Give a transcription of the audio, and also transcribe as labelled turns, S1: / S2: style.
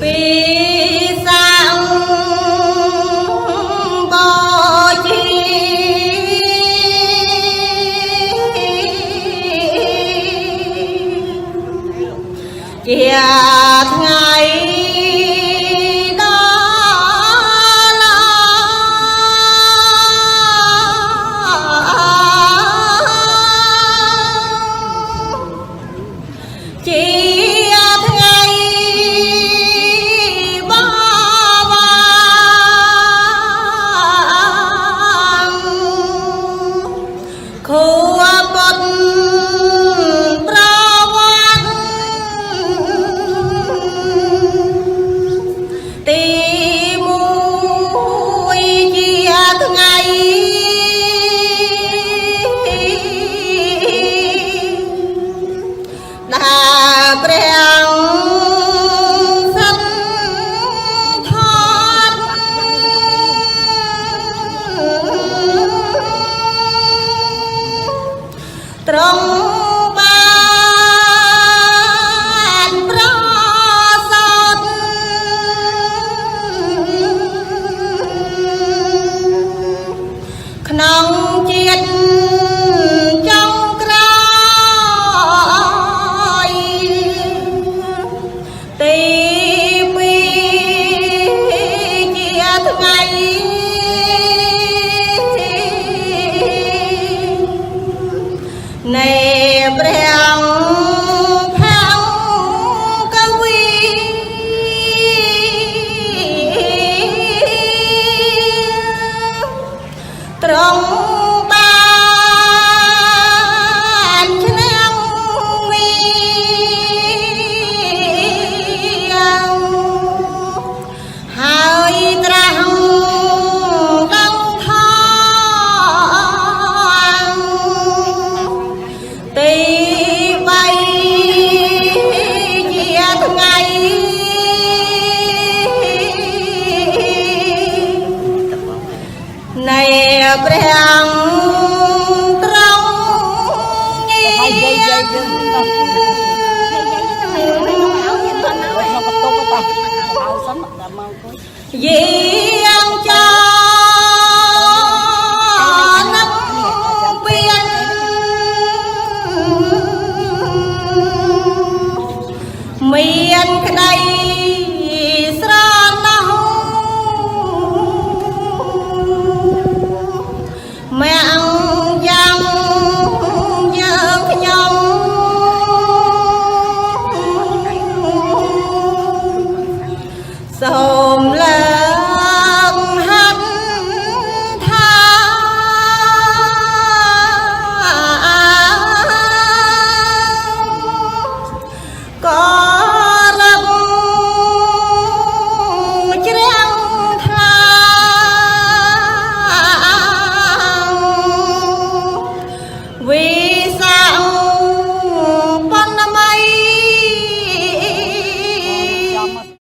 S1: ពីសាំបជាថ្ងៃត្រង់បានប្រសពក្នុងជាតិចុងក្រោយទីពីរជាថ្ងៃនៃព្រះផាំងកវីត្រង់បានឆ្នាំមីហើយត្រាស់ដឹងថាទីបីជាថ្ងៃនៃព្រះត្រង់នេះយាងចានឹកពៀនមានក្តីស្រណោះមាំងយ៉ាងយើងខ្ញុំសូម